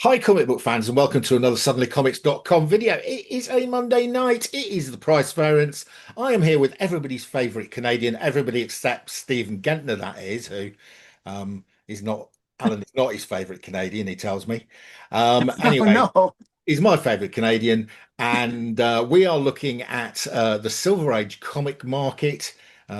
Hi, comic book fans, and welcome to another SuddenlyComics.com video. It is a Monday night. It is the price variance. I am here with everybody's favourite Canadian, everybody except Stephen Gentner, that is, who is not, Alan is not his favourite Canadian, he tells me. Oh Anyway, no. he's my favourite Canadian, and we are looking at the Silver Age comic market,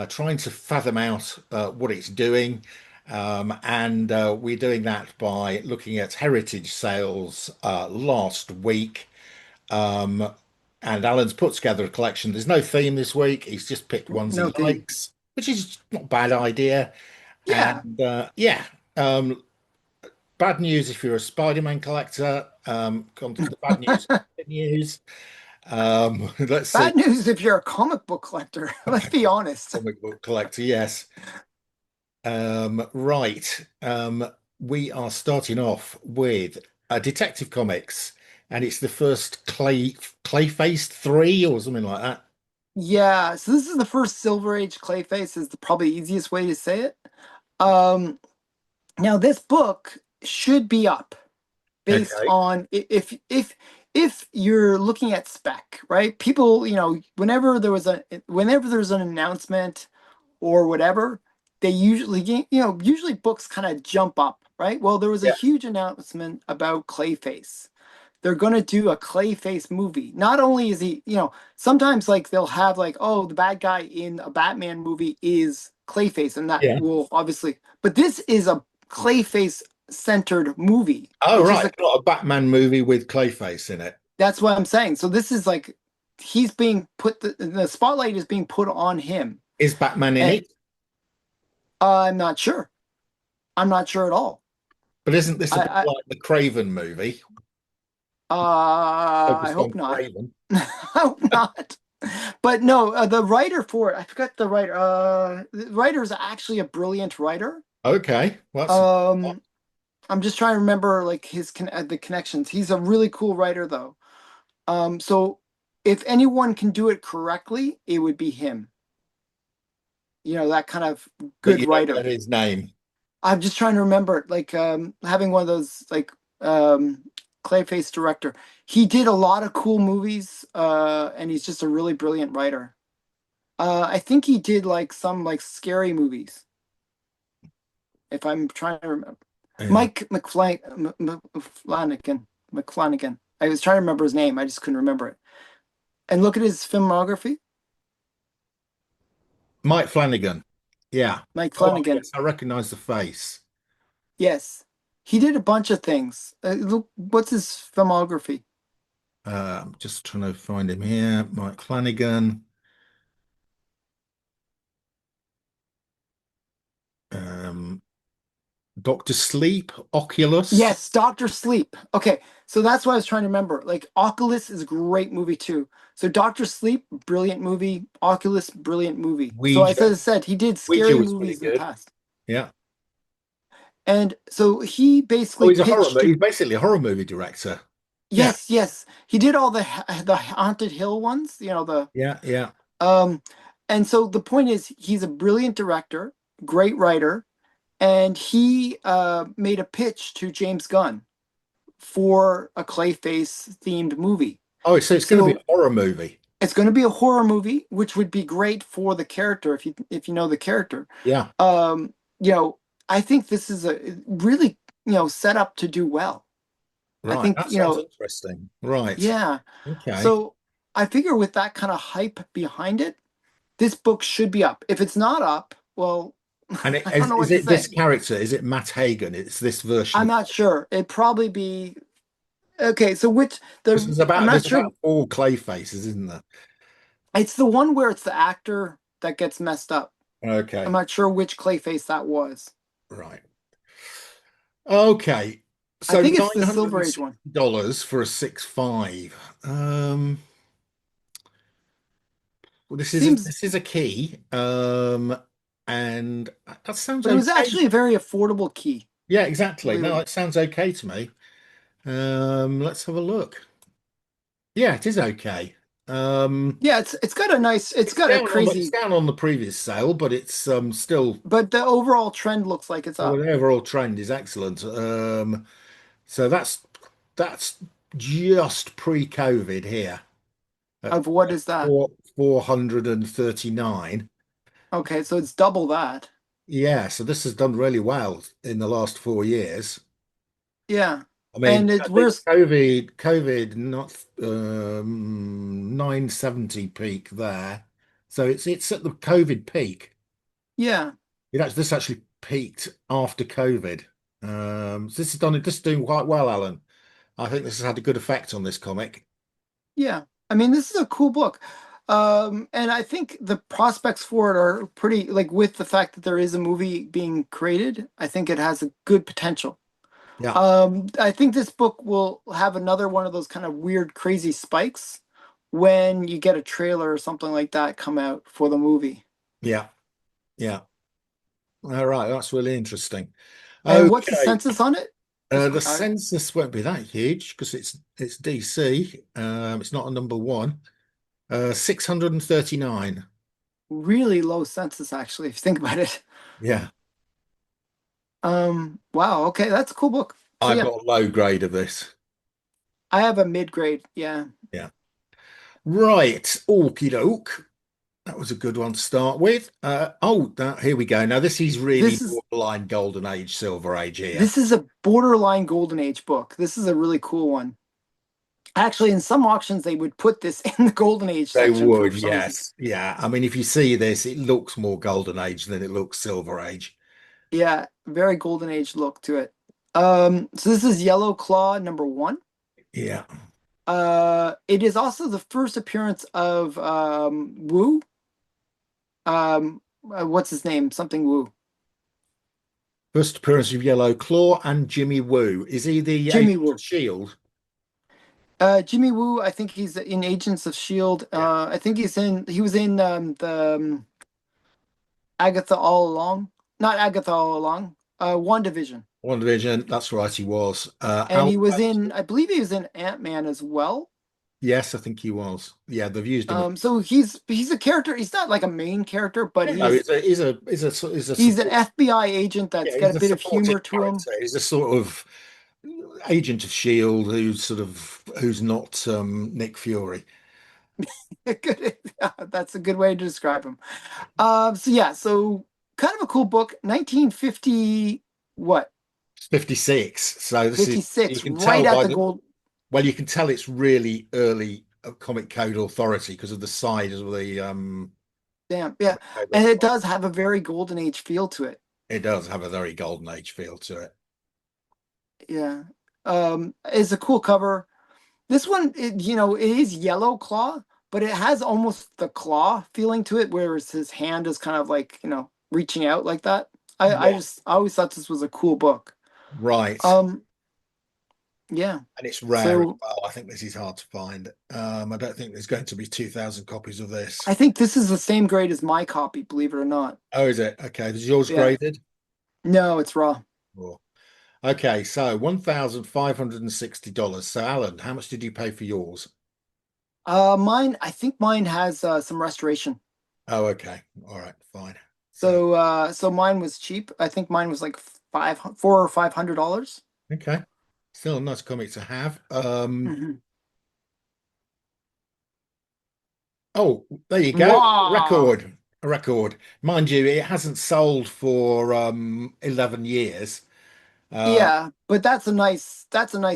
trying to fathom out what it's doing. And we're doing that by looking at heritage sales last week. Um, and Alan's put together a collection. There's no theme this week. He's just picked ones No he theme. likes, which is not a bad idea. Yeah. And um, bad news if you're a Spider-Man collector. The bad news continues. Let's see. Bad news if you're a comic book collector. Let's be honest. Comic book collector, yes. Right. We are starting off with Detective Comics, and it's the first Clayface 3 or something like that. Yeah, so this is the first Silver Age Clayface is the probably easiest way to say it. Um, Now this book should be up based Okay. on if you're looking at spec, right? People, whenever there's an announcement or whatever, they usually usually books kind of jump up, right? Well, there was a Yeah. huge announcement about Clayface. They're going to do a Clayface movie. Not only is he, sometimes like they'll have like, oh, the bad guy in a Batman movie is Clayface, and that Yeah. will obviously, but this is a Clayface centered movie, Oh, which is right. a, It's not a Batman movie with Clayface in it. that's what I'm saying. So this is like he's being put the spotlight is being put on him. Is Batman in And it? I'm not sure. I'm not sure at all. But isn't this a bit I like the Craven movie? I Focused on hope not. Craven. I hope not. But no, the writer for it, I forgot the writer. The writer is actually a brilliant writer. Okay. Well, that's Um, I'm just trying to remember like the connections. He's a really cool writer though. So if anyone can do it correctly, it would be him. That kind of but good you don't know writer. his name. I'm just trying to remember, like having one of those like Clayface director. He did a lot of cool movies, and he's just a really brilliant writer. I think he did like some like scary movies. If I'm trying to remember, Yeah. Mike McFlanagan. I was trying to remember his name. I just couldn't remember it. And look at his filmography. Mike Flanagan. Yeah. Mike Oh, Flanagan. yes. I recognize the face. Yes, he did a bunch of things. Look, what's his filmography? I'm just trying to find him here. Mike Flanagan. Um, Doctor Sleep, Oculus. Yes, Doctor Sleep. Okay, so that's what I was trying to remember. Like Oculus is a great movie too. So Doctor Sleep, brilliant movie. Oculus, brilliant movie. So Ouija. as I said, he did Ouija scary was pretty movies in the good. past. Yeah. And so he Oh, basically he's a horror. pitched to He's basically a horror movie director. Yeah. yes. He did all the Haunted Hill ones, the Yeah. Yeah. um and so the point is he's a brilliant director, great writer, and he made a pitch to James Gunn for a Clayface themed movie. Oh, so it's going to be a So horror movie. it's going to be a horror movie, which would be great for the character if you know the character. Yeah. Um, you know, I think this is a really set up to do well. I Right. think That sounds interesting. Right. yeah. Okay. So I figure with that kind of hype behind it, this book should be up. If it's not up, well, And I don't know is what to it this say. character? Is it Matt Hagen? It's this version I'm of. not sure. It'd probably be okay. So which This is I'm about. not There's sure. about four clay faces, isn't there? It's the one where it's the actor that gets messed up. I'm Okay. not sure which Clayface that was. Right. Okay. I So think it's nine the hundred Silver and Age sixty one. dollars for a 6.5. Well, Seems, this is a key. And that sounds but it was okay. actually a very affordable key, Yeah, exactly. believe it or No, not. it sounds okay to me. Let's have a look. Yeah, it is okay. Um, Yeah, it's got a it's crazy, down on the previous sale, but it's still but the overall trend looks like it's well, up. the overall trend is excellent. So that's that's just pre-COVID here at Of what is that? 439. Okay, so it's double that. Yeah, so this has done really well in the last 4 years. Yeah. I mean, And I it think where's COVID, not 970 peak there. So it's at the COVID peak. yeah, This actually peaked after COVID. So this is doing quite well, Alan. I think this has had a good effect on this comic. yeah. I mean, this is a cool book. And I think the prospects for it are pretty, like with the fact that there is a movie being created, I think it has a good potential. Yeah, I think this book will have another one of those kind of weird, crazy spikes when you get a trailer or something like that come out for the movie. yeah, yeah. All right, that's really interesting. And what's the Okay, census on it? Just the quick, census won't be that huge because it's DC. It's not a number one. 639. really low census actually, if you think about it. Yeah, Wow, okay, that's a cool book. So I've yeah, got a low grade of this. I have a mid grade. Yeah. Yeah. Right. Okie doke. That was a good one to start with. Here we go. Now this is really This is borderline golden age, silver age here. this is a borderline golden age book. This is a really cool one. Actually, in some auctions, they would put this in the golden age They section for would, some reason. yes. Yeah. I mean, if you see this, it looks more golden age than it looks silver age. Yeah, very golden age look to it. So this is Yellow Claw #1. Yeah. It is also the first appearance of Wu. What's his name? Something Wu. First appearance of Yellow Claw and Jimmy Woo. Is he the Jimmy Agent of Woo. Shield? Jimmy Woo. I think he's in Agents of Shield. Yeah. I think he was in the Agatha All Along. Not Agatha All Along. WandaVision. One Division. That's right, he was. And Alan, he was in, I believe he was in Ant-Man as well. yes, I think he was. Yeah, they've used him. So he's a character. He's not like a main character, but No, he's a he's an support. FBI agent that's Yeah, got he's a a bit of supporting humor to him. character. He's a sort of agent of Shield who's not Nick Fury. Good, yeah, that's a good way to describe him. So yeah, so kind of a cool book. 1950, what? 56. So this is you 56, can right tell at by the the gold. well, you can tell it's really early Comic Code Authority because of the size of the Damn, yeah, Comic Code and it Authority. does have a very golden age feel to it. It does have a very golden age feel to it. Yeah, it's a cool cover. This one, it is Yellow Claw, but it has almost the claw feeling to it, whereas his hand is kind of like, reaching out like that. Yeah, I always thought this was a cool book. right. Um, yeah. And it's rare as So well. I think this is hard to find. I don't think there's going to be 2,000 copies of this. I think this is the same grade as my copy, believe it or not. Oh, is it? Okay. Is yours Yeah. graded? No, it's raw. Or okay, so $1,560. So Alan, how much did you pay for yours? I think mine has some restoration. Oh, okay. All right, fine. So So mine was cheap. I think mine was like four or $500. okay. Still a nice comic to have. Hmm. Oh, there you go. Wow. Record. A record. Mind you, it hasn't sold for 11 years. Uh Yeah, but that's a nice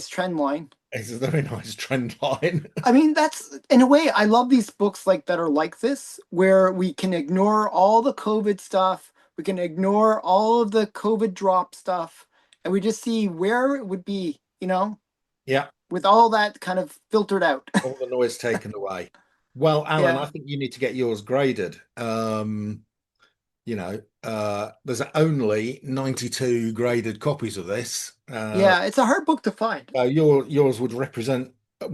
trend line. it's a very nice trend line. I mean, that's in a way, I love these books like that are like this, where we can ignore all the COVID stuff, we can ignore all of the COVID drop stuff, and we just see where it would be, Yeah, with all that kind of filtered out. all the noise taken away. Well, Alan, I Yeah. think you need to get yours graded. There's only 92 graded copies of this. Yeah, it's a hard book to find. Yours would represent a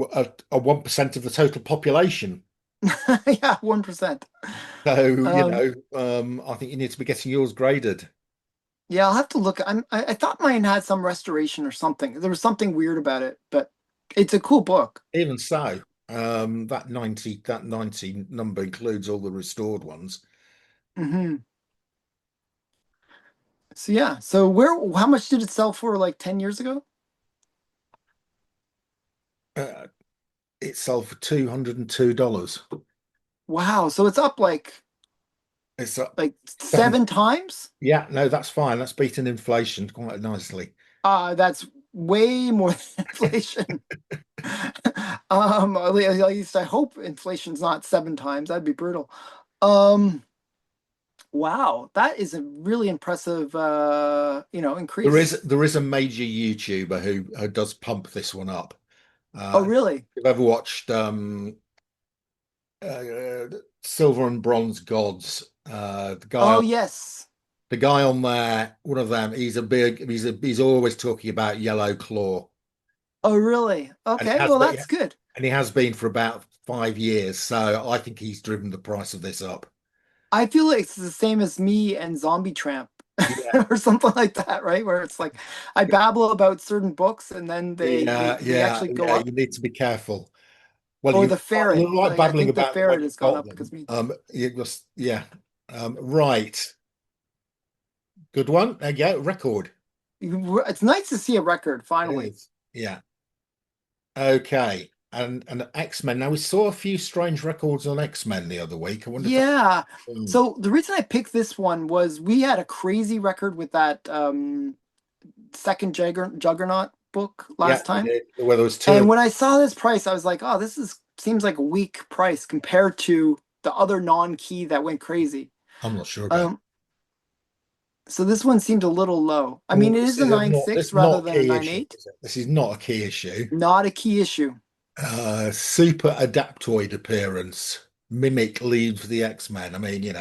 1% of the total population. Yeah, 1%. So, Um, I think you need to be getting yours graded. yeah, I'll have to look. I thought mine had some restoration or something. There was something weird about it, but it's a cool book. Even so, that 90 number includes all the restored ones. Hmm. So yeah, so how much did it sell for like 10 years ago? Uh, it sold for $202. Wow. So it's up It's up like seven. 7 times. Yeah, no, that's fine. That's beating inflation quite nicely. That's way more than inflation. At least I hope inflation's not 7 times. That'd be brutal. Um, wow, that is a really impressive, increase. There is a major YouTuber who does pump this one up. Oh, If really? you've ever watched uh, Silver and Bronze Gods, Oh, yes. the guy on there, one of them, he's always talking about Yellow Claw, Oh, really? and it Okay, has well, been, that's good. and he has been for about 5 years. So I think he's driven the price of this up. I feel like it's the same as me and Zombie Tramp Yeah, or something like that, right? Where it's like I babble about certain books and then they actually go yeah. up. You need to be careful. Well, Or the ferret. you're like Like I babbling think the about them when ferret has you've gone got up because them. me. You just yeah. Right. Good one. There you go. Record. It's nice to see a record It finally. is. Yeah. Okay. And X-Men. Now we saw a few strange records on X-Men the other week. I wonder if that. Yeah. Hmm. So the reason I picked this one was we had a crazy record with that second Juggernaut book Yeah, last we time. did. Well, there was two And of when I saw this price, I was like, oh, this is seems like a weak price compared to the other non-key that went crazy. I'm not sure about. Um, so this one seemed a little low. I mean, Oh, it is a nine this six is rather not a than a key nine issue, eight. is it? This is not a key issue. Not a key issue. Super Adaptoid appearance. Mimic leaves the X-Men. I mean,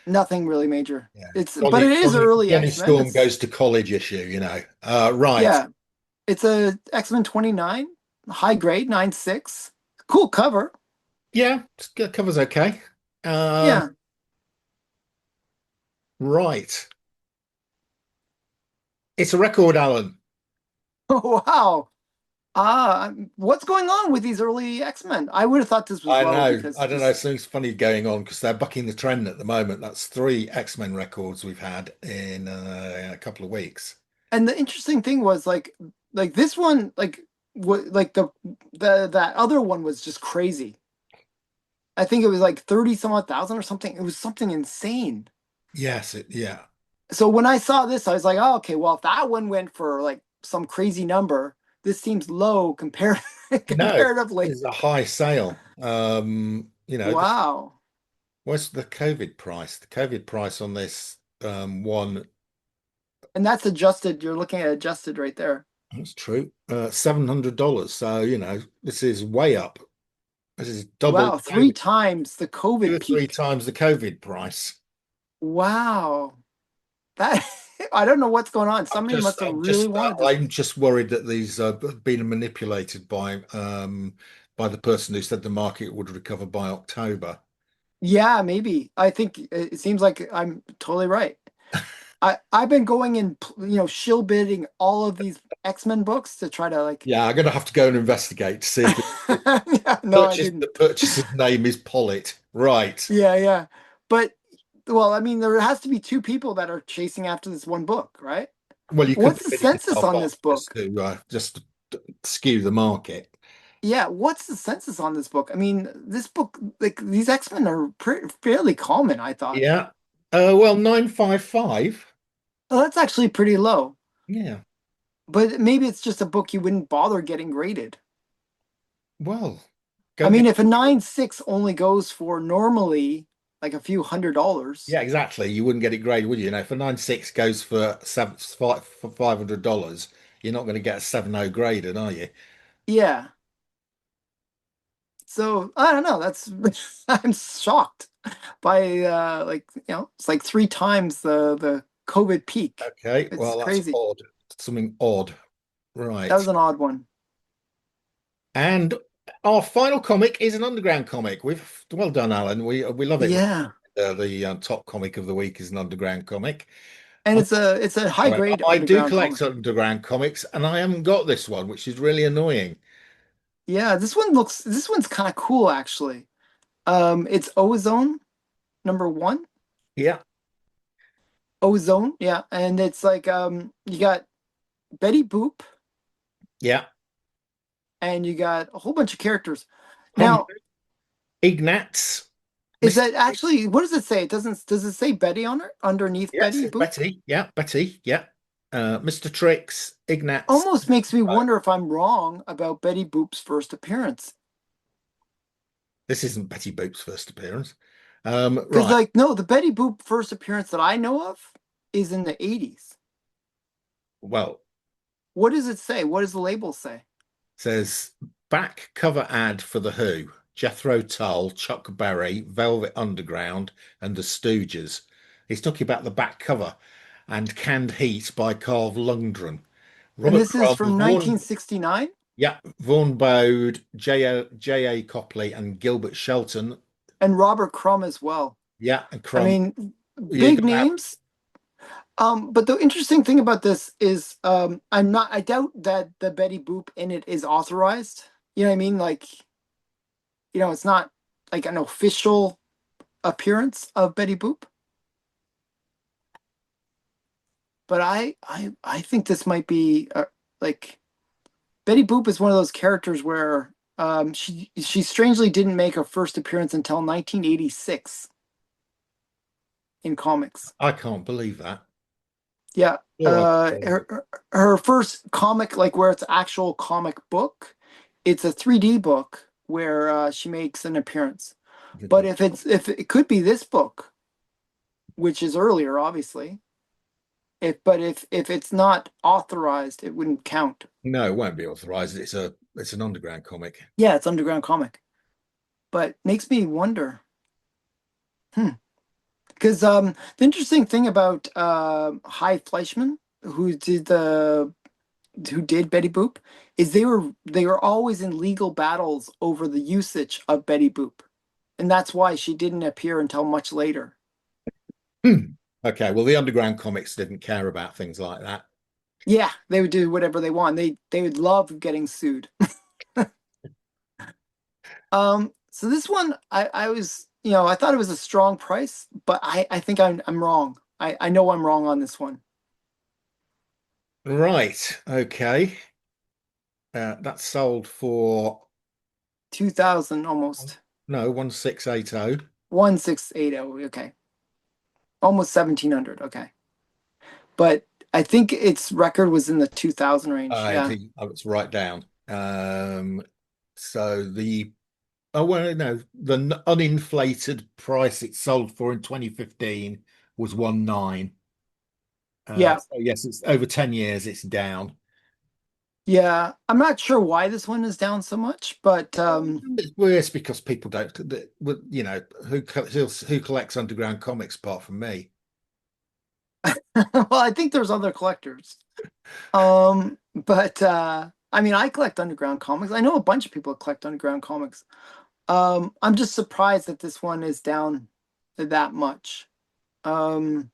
Nothing really major. yeah. But it is early Johnny X-Men. Storm It's goes to college issue. Right. yeah, it's a X-Men 29, high grade, 9.6. Cool cover. Yeah, cover's okay. Um, Yeah. right. It's a record, Alan. Wow. What's going on with these early X-Men? I would have thought this was I low know. because I don't know. just Something's funny going on because they're bucking the trend at the moment. That's three X-Men records we've had in a couple of weeks. and the interesting thing was like this one what like the that other one was just crazy. I think it was like 30 some odd thousand or something. It was something insane. Yeah. So when I saw this, I was like, oh, okay, well, if that one went for like some crazy number, this seems low No, comparatively. this is a high sale. Wow. What's the COVID price? The COVID price on this one, And that's adjusted. You're looking at adjusted right there. that's true. $700. So, this is way up. This is double Wow, the three COVID, times the two COVID or three peak. times the COVID price. Wow. That I don't know what's going on. Somebody must have really wanted this. I'm just worried that these have been manipulated by the person who said the market would recover by October. Yeah, maybe. I think it seems like I'm totally right. I've been going and shill bidding all of these X-Men books to try to like Yeah, I'm going to have to go and investigate to see if yeah, no, I the didn't. purchaser's name is Pollitt. Right. Yeah, yeah. But well, I mean, there has to be two people that are chasing after this one book, right? Well, you could be What's the bidding census yourself on off this book? just to skew the market. Yeah, what's the census on this book? I mean, this book, like these X-Men are fairly common, I thought. Yeah. Well, 955. Well, that's actually pretty low. Yeah. But maybe it's just a book you wouldn't bother getting graded. Well, I go mean, get. if a 9.6 only goes for normally like a few $100s. Yeah, exactly. You wouldn't get it graded, would you? If a 9.6 goes for $500, you're not going to get a 7.0 graded, are you? Yeah. So I don't know. That's I'm shocked by it's like 3 times the COVID peak. Okay. It's Well, that's crazy. odd. Something odd. That Right. was an odd one. And our final comic is an underground comic. Well done, Alan. We love it. Yeah. The top comic of the week is an underground comic. And I, it's a high grade I do underground collect comic. underground comics, and I haven't got this one, which is really annoying. Yeah, this one's kind of cool actually. It's Ozone #1. Yeah, Ozone, yeah. And it's like you got Betty Boop yeah. and you got a whole bunch of characters. Hum Now, Ignatz, is Mr. that actually what does it say? It doesn't does it say Betty on it underneath Yes, Betty it's Boop? Betty. Yeah, Betty. Yeah. Mr. Tricks, Ignatz. Almost makes me wonder if I'm wrong about Betty Boop's first appearance. This isn't Betty Boop's first appearance. Because Right. like no, the Betty Boop first appearance that I know of is in the 80s. Well, What does it say? What does the label say? says back cover ad for The Who, Jethro Tull, Chuck Berry, Velvet Underground, and the Stooges. He's talking about the back cover and Canned Heat by Carl Lundgren. And Robert this is Crumb, from 1969. yeah, Vaughan Bode, J.A. Copley, and Gilbert Shelton. And Robert Crumb as well. Yeah, and I Crumb. mean, You big gotta have, names. But the interesting thing about this is I doubt that the Betty Boop in it is authorized. You know what I mean? Like, it's not like an official appearance of Betty Boop. But I think this might be like Betty Boop is one of those characters where she strangely didn't make her first appearance until 1986 in comics. I can't believe that. Yeah. Sure, I can't believe it. Her first comic, like where it's actual comic book, it's a 3D book where she makes an appearance. But if it could be this book, which is earlier, obviously. If it's not authorized, it wouldn't count. No, it won't be authorized. It's an underground comic. Yeah, it's underground comic. But makes me wonder. Hmm. Because the interesting thing about Hy Fleischman, who did Betty Boop, is they were always in legal battles over the usage of Betty Boop, and that's why she didn't appear until much later. Hmm. Okay, well, the underground comics didn't care about things like that. Yeah, they would do whatever they want. They would love getting sued. So this one, I was, I thought it was a strong price, but I think I'm wrong. I know I'm wrong on this one. Right. Okay. That's sold for 2000 almost. no 1680. 1680. Okay. Almost 1700. Okay. But I think its record was in the 2000 range. I Yeah. think it's right down. So the oh well no the uninflated price it sold for in 2015 was 19. Yeah. So yes, it's over 10 years. It's down. Yeah. I'm not sure why this one is down so much, but It's worse because people don't, who collects underground comics apart from me? well, I think there's other collectors. But I mean, I collect underground comics. I know a bunch of people that collect underground comics. I'm just surprised that this one is down that much. Um,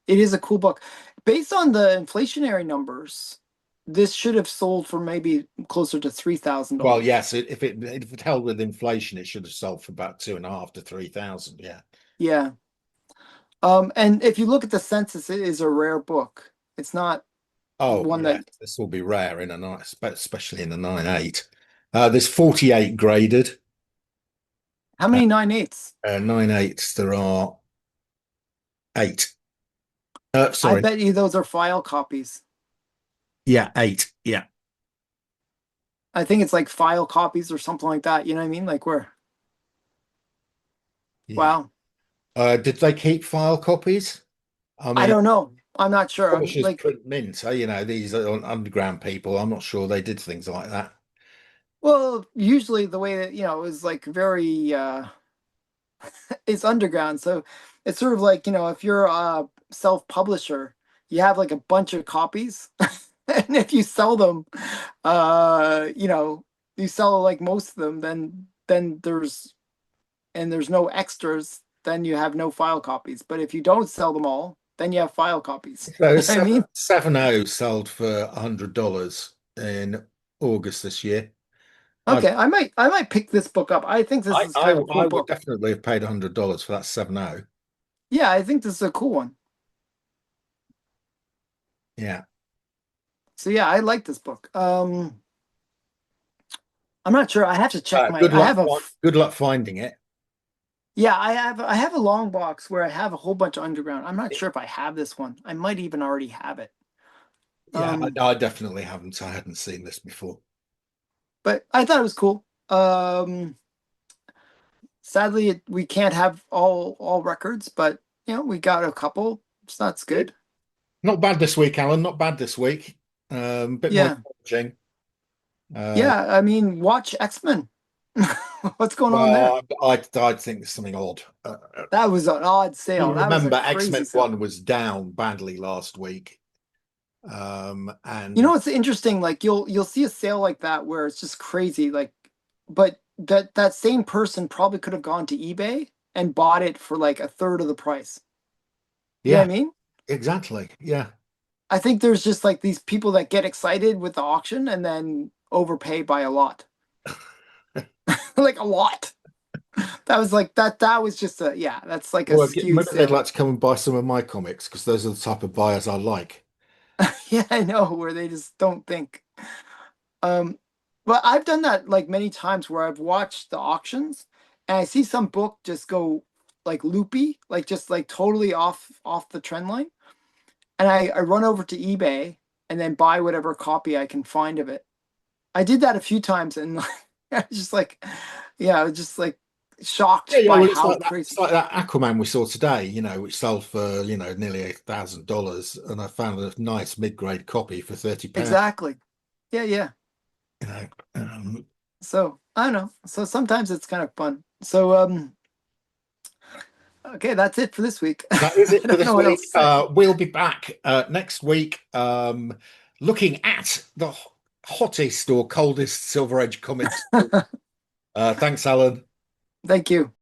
it is a cool book. Based on the inflationary numbers, this should have sold for maybe closer to Well, $3,000. yes, if it held with inflation, it should have sold for about 2.5 to 3,000. Yeah. Yeah. And if you look at the census, it is a rare book. It's not Oh, one yeah. that. This will be rare in a night, especially in a 9.8. There's 48 graded. How Uh, many 9/8s? 9.8s, there are eight. I Sorry. bet you those are file copies. Yeah, eight. Yeah. I think it's like file copies or something like that. You know what I mean? Like where? Yeah. Wow. Did they keep file copies? I I mean, don't know. I'm not sure. I'm publishers like, print mint, so these are underground people. I'm not sure they did things like that. well, usually the way that, is like very it's underground. So it's sort of like, if you're a self-publisher, you have like a bunch of copies. And if you sell them, you sell like most of them, then there's no extras, then you have no file copies. But if you don't sell them all, then you have file copies. So You know what I mean? 7.0 sold for $100 in August this year. I, Okay, I might pick this book up. I think this I is I kind of a cool I would book. definitely have paid $100 for that 7.0. Yeah, I think this is a cool one. Yeah. So yeah, I like this book. I'm not sure. I have to check my. Good I luck. have a. Good luck finding it. Yeah, I have a long box where I have a whole bunch of underground. I'm not sure if I have this one. I might even already have it. Yeah, Um, I definitely haven't. I hadn't seen this before. but I thought it was cool. Sadly, we can't have all records, but we got a couple, so that's good. Not bad this week, Alan. Not bad this week. Bit more Yeah, challenging. yeah. I mean, watch X-Men. What's going on there? Well, I think there's something odd. That was an odd sale. You That was a remember crazy X-Men sale. 1 was down badly last week. You know And what's interesting? Like you'll see a sale like that where it's just crazy. Like, but that same person probably could have gone to eBay and bought it for like a third of the price. You know what yeah, I mean? exactly. Yeah. I think there's just like these people that get excited with the auction and then overpay by a lot. Like a lot. That was like that was just a yeah, that's like a Well, skewed maybe they'd sale. like to come and buy some of my comics because those are the type of buyers I like. Yeah, I know, where they just don't think. Um, but I've done that like many times where I've watched the auctions and I see some book just go like loopy, like just like totally off the trend line. And I run over to eBay and then buy whatever copy I can find of it. I did that a few times and I was just like, yeah, I was just like Yeah, shocked yeah. by Well, how It's crazy. like that Aquaman we saw today. Which sold for nearly $8,000, and I found a nice mid-grade copy for £30. Exactly. Yeah, yeah. You know, um, So I don't know. So sometimes it's kind of fun. So okay, that's it for this week. that is I it for don't know this what else week. to say. We'll be back next week, looking at the hottest or coldest Silver Age comics. Thanks, Alan. Thank you.